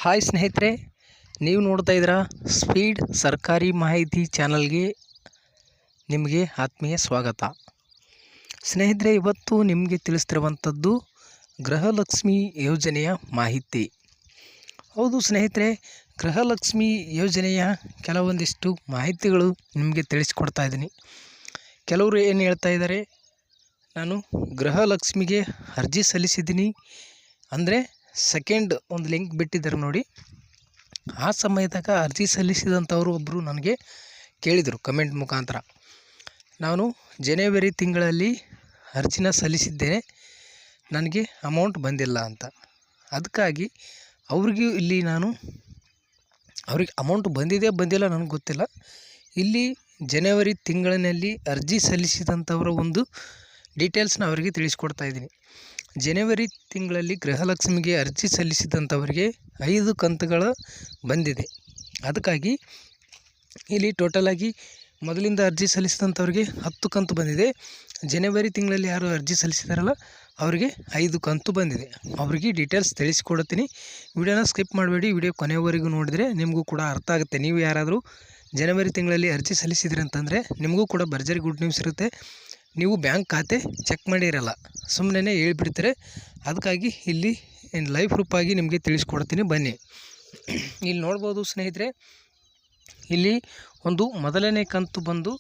Hi ಸ್ನೇಹಿತರೆ, ನೀವು ನೋಡ್ತಾ ಇದ್ದೀರಾ ಸ್ಪೀಡ್ ಸರ್ಕಾರಿ ಮಾಹಿತಿ ಚಾನಲ್ಗೆ ನಿಮಗೆ ಆತ್ಮೀಯ ಸ್ವಾಗತ. ಸ್ನೇಹಿತರೆ, ಇವತ್ತು ನಿಮಗೆ ತಿಳಿಸ್ತಿರುವಂಥದ್ದು ಗೃಹಲಕ್ಷ್ಮಿ ಯೋಜನೆಯ ಮಾಹಿತಿ. ಹೌದು ಸ್ನೇಹಿತರೆ, ಗೃಹಲಕ್ಷ್ಮಿ ಯೋಜನೆಯ ಕೆಲವೊಂದಿಷ್ಟು ಮಾಹಿತಿಗಳು ನಿಮಗೆ ತಿಳಿಸ್ಕೊಡ್ತಾ ಇದ್ದೀನಿ. ಕೆಲವರು ಏನು ಹೇಳ್ತಾ ಇದ್ದಾರೆ, ನಾನು ಗೃಹಲಕ್ಷ್ಮಿಗೆ ಅರ್ಜಿ ಸಲ್ಲಿಸಿದ್ದೀನಿ ಅಂದರೆ ಸೆಕೆಂಡ್ ಒಂದು ಲಿಂಕ್ ಬಿಟ್ಟಿದ್ದಾರೆ ನೋಡಿ. ಆ ಸಮಯದಾಗ ಅರ್ಜಿ ಸಲ್ಲಿಸಿದಂಥವರು ಒಬ್ಬರು ನನಗೆ ಕೇಳಿದರು ಕಮೆಂಟ್ ಮುಖಾಂತರ, ನಾನು ಜನವರಿ ತಿಂಗಳಲ್ಲಿ ಅರ್ಜಿನ ಸಲ್ಲಿಸಿದ್ದೇನೆ, ನನಗೆ ಅಮೌಂಟ್ ಬಂದಿಲ್ಲ ಅಂತ. ಅದಕ್ಕಾಗಿ ಅವ್ರಿಗೂ ಇಲ್ಲಿ ನಾನು ಅವ್ರಿಗೆ ಅಮೌಂಟ್ ಬಂದಿಲ್ಲ ನನಗೆ ಗೊತ್ತಿಲ್ಲ. ಇಲ್ಲಿ ಜನವರಿ ತಿಂಗಳಿನಲ್ಲಿ ಅರ್ಜಿ ಸಲ್ಲಿಸಿದಂಥವರ ಒಂದು ಡೀಟೇಲ್ಸ್ನ ಅವರಿಗೆ ತಿಳಿಸ್ಕೊಡ್ತಾ ಇದ್ದೀನಿ. ಜನವರಿ ತಿಂಗಳಲ್ಲಿ ಗೃಹಲಕ್ಷ್ಮಿಗೆ ಅರ್ಜಿ ಸಲ್ಲಿಸಿದಂಥವರಿಗೆ 5 ಕಂತುಗಳು ಬಂದಿದೆ. ಅದಕ್ಕಾಗಿ ಇಲ್ಲಿ ಟೋಟಲಾಗಿ ಮೊದಲಿಂದ ಅರ್ಜಿ ಸಲ್ಲಿಸಿದಂಥವ್ರಿಗೆ 10 ಕಂತು ಬಂದಿದೆ. ಜನವರಿ ತಿಂಗಳಲ್ಲಿ ಯಾರು ಅರ್ಜಿ ಸಲ್ಲಿಸಿದಾರಲ್ಲ ಅವರಿಗೆ 5 ಕಂತು ಬಂದಿದೆ. ಅವರಿಗೆ ಡೀಟೇಲ್ಸ್ ತಿಳಿಸ್ಕೊಡ್ತೀನಿ. ವಿಡಿಯೋನ ಸ್ಕಿಪ್ ಮಾಡಬೇಡಿ, ವಿಡಿಯೋ ಕೊನೆಯವರೆಗೂ ನೋಡಿದರೆ ನಿಮಗೂ ಕೂಡ ಅರ್ಥ ಆಗುತ್ತೆ. ನೀವು ಯಾರಾದರೂ ಜನವರಿ ತಿಂಗಳಲ್ಲಿ ಅರ್ಜಿ ಸಲ್ಲಿಸಿದ್ರಿ ಅಂತಂದರೆ ನಿಮಗೂ ಕೂಡ ಭರ್ಜರಿ ಗುಡ್ ನ್ಯೂಸ್ ಇರುತ್ತೆ. ನೀವು ಬ್ಯಾಂಕ್ ಖಾತೆ ಚೆಕ್ ಮಾಡಿರಲ್ಲ, ಸುಮ್ಮನೆ ಹೇಳ್ಬಿಡ್ತಾರೆ. ಅದಕ್ಕಾಗಿ ಇಲ್ಲಿ ಲೈವ್ ಪ್ರೂಫಾಗಿ ನಿಮಗೆ ತಿಳಿಸ್ಕೊಡ್ತೀನಿ, ಬನ್ನಿ. ಇಲ್ಲಿ ನೋಡ್ಬೋದು ಸ್ನೇಹಿತರೆ, ಇಲ್ಲಿ ಒಂದು ಮೊದಲನೇ ಕಂತು ಬಂದು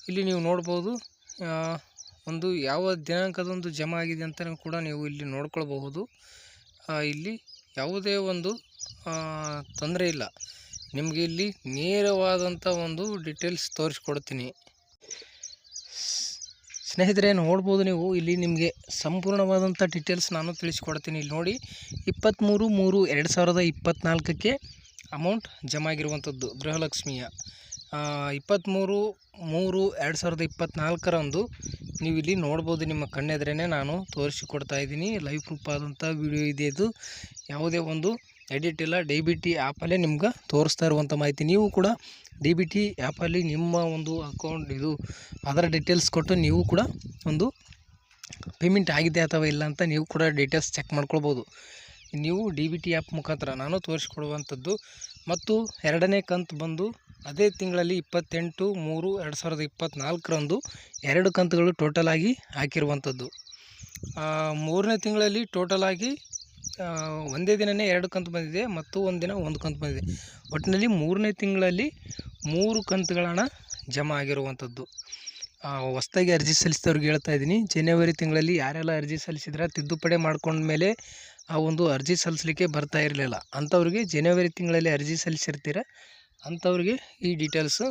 ಇಲ್ಲಿ ನೀವು ನೋಡ್ಬೋದು, ಒಂದು ಯಾವ ದಿನಾಂಕದಂದು ಜಮಾ ಆಗಿದೆ ಅಂತ ಕೂಡ ನೀವು ಇಲ್ಲಿ ನೋಡ್ಕೊಳ್ಬಹುದು. ಇಲ್ಲಿ ಯಾವುದೇ ಒಂದು ತೊಂದರೆ ಇಲ್ಲ. ನಿಮಗೆ ಇಲ್ಲಿ ನೇರವಾದಂಥ ಒಂದು ಡೀಟೇಲ್ಸ್ ತೋರಿಸ್ಕೊಡ್ತೀನಿ. ಸ್ನೇಹಿತರೆ, ನೋಡ್ಬೋದು ನೀವು ಇಲ್ಲಿ ನಿಮಗೆ ಸಂಪೂರ್ಣವಾದಂಥ ಡೀಟೇಲ್ಸ್ ನಾನು ತಿಳಿಸ್ಕೊಡ್ತೀನಿ. ಇಲ್ಲಿ ನೋಡಿ, 23/3/2024ಕ್ಕೆ ಅಮೌಂಟ್ ಜಮಾ ಆಗಿರುವಂಥದ್ದು ಗೃಹಲಕ್ಷ್ಮಿಯ. 23/3/2024ರಂದು ನೀವು ಇಲ್ಲಿ ನೋಡ್ಬೋದು, ನಿಮ್ಮ ಕಣ್ಣೆದುರೇ ನಾನು ತೋರಿಸಿಕೊಡ್ತಾ ಇದ್ದೀನಿ. ಲೈವ್ ಪ್ರೂಫ್ ಆದಂಥ ವಿಡಿಯೋ ಇದೆ. ಇದು ಯಾವುದೇ ಒಂದು ಎಡಿಟ್ ಇಲ್ಲ. DBT ಆ್ಯಪಲ್ಲೇ ನಿಮ್ಗೆ ತೋರಿಸ್ತಾ ಇರುವಂಥ ಮಾಹಿತಿ. ನೀವು ಕೂಡ DBT ಆ್ಯಪಲ್ಲಿ ನಿಮ್ಮ ಒಂದು ಅಕೌಂಟ್ ಇದು ಅದರ ಡೀಟೇಲ್ಸ್ ಕೊಟ್ಟು ನೀವು ಕೂಡ ಒಂದು ಪೇಮೆಂಟ್ ಆಗಿದೆ ಅಥವಾ ಇಲ್ಲ ಅಂತ ನೀವು ಕೂಡ ಡೀಟೇಲ್ಸ್ ಚೆಕ್ ಮಾಡ್ಕೊಳ್ಬೋದು. ನೀವು DBT ಆ್ಯಪ್ ಮುಖಾಂತರ ನಾನು ತೋರಿಸ್ಕೊಡುವಂಥದ್ದು. ಮತ್ತು ಎರಡನೇ ಕಂತು ಬಂದು ಅದೇ ತಿಂಗಳಲ್ಲಿ 28/3/2024ರಂದು 2 ಕಂತುಗಳು ಟೋಟಲಾಗಿ ಹಾಕಿರುವಂಥದ್ದು. ಮೂರನೇ ತಿಂಗಳಲ್ಲಿ ಟೋಟಲಾಗಿ ಒಂದೇ ದಿನವೇ 2 ಕಂತು ಬಂದಿದೆ ಮತ್ತು ಒಂದು ದಿನ 1 ಕಂತು ಬಂದಿದೆ. ಒಟ್ಟಿನಲ್ಲಿ ಮೂರನೇ ತಿಂಗಳಲ್ಲಿ 3 ಕಂತುಗಳ ಹಣ ಜಮಾ ಆಗಿರುವಂಥದ್ದು. ಹೊಸದಾಗಿ ಅರ್ಜಿ ಸಲ್ಲಿಸಿದವ್ರಿಗೆ ಹೇಳ್ತಾ ಇದ್ದೀನಿ, ಜನವರಿ ತಿಂಗಳಲ್ಲಿ ಯಾರೆಲ್ಲ ಅರ್ಜಿ ಸಲ್ಲಿಸಿದ್ರೆ ತಿದ್ದುಪಡಿ ಮಾಡ್ಕೊಂಡ್ಮೇಲೆ ಆ ಒಂದು ಅರ್ಜಿ ಸಲ್ಲಿಸಲಿಕ್ಕೆ ಬರ್ತಾ ಇರಲಿಲ್ಲ ಅಂಥವ್ರಿಗೆ, ಜನವರಿ ತಿಂಗಳಲ್ಲಿ ಅರ್ಜಿ ಸಲ್ಲಿಸಿರ್ತೀರ ಅಂಥವ್ರಿಗೆ ಈ ಡೀಟೇಲ್ಸು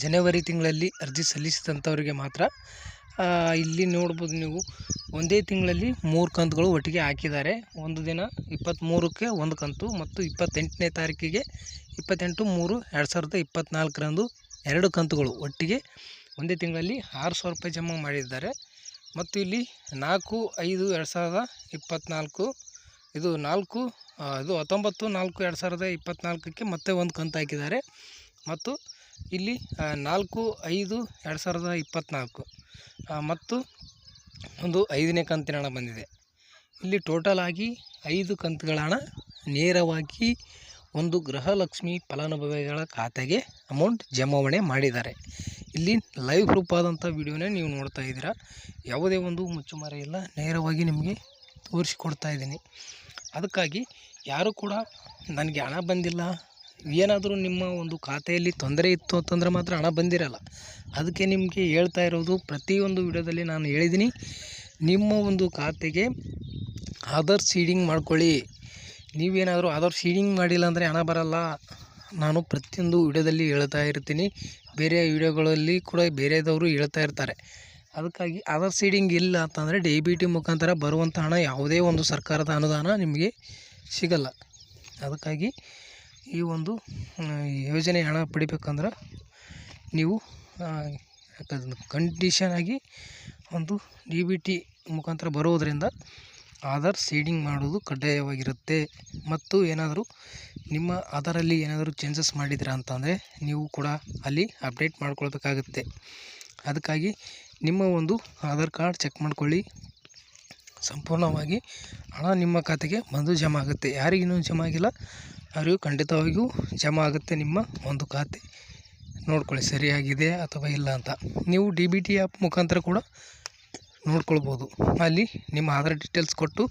ಜನವರಿ ತಿಂಗಳಲ್ಲಿ ಅರ್ಜಿ ಸಲ್ಲಿಸಿದಂಥವ್ರಿಗೆ ಮಾತ್ರ. ಇಲ್ಲಿ ನೋಡ್ಬೋದು ನೀವು, ಒಂದೇ ತಿಂಗಳಲ್ಲಿ 3 ಕಂತುಗಳು ಒಟ್ಟಿಗೆ ಹಾಕಿದ್ದಾರೆ. ಒಂದು ದಿನ 23ಕ್ಕೆ 1 ಕಂತು ಮತ್ತು 28ನೇ ತಾರೀಕಿಗೆ 28/3/2024ರಂದು 2 ಕಂತುಗಳು ಒಟ್ಟಿಗೆ ಒಂದೇ ತಿಂಗಳಲ್ಲಿ 6,000 ರೂಪಾಯಿ ಜಮಾ ಮಾಡಿದ್ದಾರೆ. ಮತ್ತು ಇಲ್ಲಿ 4/5/2024 ಇದು 19/4/2024ಕ್ಕೆ ಮತ್ತೆ 1 ಕಂತು ಹಾಕಿದ್ದಾರೆ. ಮತ್ತು ಇಲ್ಲಿ 4/5/2024 ಮತ್ತು ಒಂದು 5ನೇ ಕಂತಿನ ಹಣ ಬಂದಿದೆ. ಇಲ್ಲಿ ಟೋಟಲ್ ಆಗಿ 5 ಕಂತುಗಳ ಹಣ ನೇರವಾಗಿ ಒಂದು ಗೃಹಲಕ್ಷ್ಮಿ ಫಲಾನುಭವಿಗಳ ಖಾತೆಗೆ ಅಮೌಂಟ್ ಜಮಾವಣೆ ಮಾಡಿದ್ದಾರೆ. ಇಲ್ಲಿ ಲೈವ್ ಪ್ರೂಫ್ ಆದಂಥ ವಿಡಿಯೋನೇ ನೀವು ನೋಡ್ತಾ ಇದ್ದೀರಾ. ಯಾವುದೇ ಒಂದು ಮುಚ್ಚುಮರೆ ಇಲ್ಲ, ನೇರವಾಗಿ ನಿಮಗೆ ತೋರಿಸಿಕೊಡ್ತಾ ಇದ್ದೀನಿ. ಅದಕ್ಕಾಗಿ ಯಾರು ಕೂಡ ನನಗೆ ಹಣ ಬಂದಿಲ್ಲ, ಏನಾದರೂ ನಿಮ್ಮ ಒಂದು ಖಾತೆಯಲ್ಲಿ ತೊಂದರೆ ಇತ್ತು ಅಂತಂದರೆ ಮಾತ್ರ ಹಣ ಬಂದಿರಲ್ಲ. ಅದಕ್ಕೆ ನಿಮಗೆ ಹೇಳ್ತಾ ಇರೋದು, ಪ್ರತಿಯೊಂದು ವಿಡಿಯೋದಲ್ಲಿ ನಾನು ಹೇಳಿದ್ದೀನಿ, ನಿಮ್ಮ ಒಂದು ಖಾತೆಗೆ ಆಧಾರ್ ಸೀಡಿಂಗ್ ಮಾಡ್ಕೊಳ್ಳಿ. ನೀವೇನಾದರೂ ಆಧಾರ್ ಸೀಡಿಂಗ್ ಮಾಡಿಲ್ಲ ಅಂದರೆ ಹಣ ಬರಲ್ಲ. ನಾನು ಪ್ರತಿಯೊಂದು ವಿಡಿಯೋದಲ್ಲಿ ಹೇಳ್ತಾ ಇರ್ತೀನಿ, ಬೇರೆ ವಿಡಿಯೋಗಳಲ್ಲಿ ಕೂಡ ಬೇರೆದವರು ಹೇಳ್ತಾ ಇರ್ತಾರೆ. ಅದಕ್ಕಾಗಿ ಆಧಾರ್ ಸೀಡಿಂಗ್ ಇಲ್ಲ ಅಂತಂದರೆ DBT ಮುಖಾಂತರ ಬರುವಂಥ ಹಣ ಯಾವುದೇ ಒಂದು ಸರ್ಕಾರದ ಅನುದಾನ ನಿಮಗೆ ಸಿಗಲ್ಲ. ಅದಕ್ಕಾಗಿ ಈ ಒಂದು ಯೋಜನೆ ಹಣ ಪಡಿಬೇಕಂದ್ರೆ ನೀವು ಕಂಡೀಷನ್ ಆಗಿ ಒಂದು DBT ಮುಖಾಂತರ ಬರೋದರಿಂದ ಆಧಾರ್ ಸೀಡಿಂಗ್ ಮಾಡೋದು ಕಡ್ಡಾಯವಾಗಿರುತ್ತೆ. ಮತ್ತು ಏನಾದರೂ ನಿಮ್ಮ ಆಧಾರಲ್ಲಿ ಏನಾದರೂ ಚೇಂಜಸ್ ಮಾಡಿದ್ದೀರಾ ಅಂತಂದರೆ ನೀವು ಕೂಡ ಅಲ್ಲಿ ಅಪ್ಡೇಟ್ ಮಾಡ್ಕೊಳ್ಬೇಕಾಗುತ್ತೆ. ಅದಕ್ಕಾಗಿ ನಿಮ್ಮ ಒಂದು ಆಧಾರ್ ಕಾರ್ಡ್ ಚೆಕ್ ಮಾಡ್ಕೊಳ್ಳಿ. ಸಂಪೂರ್ಣವಾಗಿ ಹಣ ನಿಮ್ಮ ಖಾತೆಗೆ ಬಂದು ಜಮಾ ಆಗುತ್ತೆ. ಯಾರಿಗಿನ್ನೂ ಜಮಾ ಆಗಿಲ್ಲ ಅವರಿಗೂ ಖಂಡಿತವಾಗಿಯೂ ಜಮಾ ಆಗುತ್ತೆ. ನಿಮ್ಮ ಒಂದು ಖಾತೆ ನೋಡ್ಕೊಳ್ಳಿ ಸರಿಯಾಗಿದೆ ಅಥವಾ ಇಲ್ಲ ಅಂತ. ನೀವು DBT ಆ್ಯಪ್ ಮುಖಾಂತರ ಕೂಡ ನೋಡ್ಕೊಳ್ಬೋದು. ಅಲ್ಲಿ ನಿಮ್ಮ ಆಧಾರ್ ಡೀಟೇಲ್ಸ್ ಕೊಟ್ಟು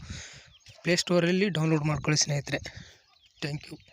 ಪ್ಲೇಸ್ಟೋರಲ್ಲಿ ಡೌನ್ಲೋಡ್ ಮಾಡ್ಕೊಳ್ಳಿ ಸ್ನೇಹಿತರೆ. Thank you.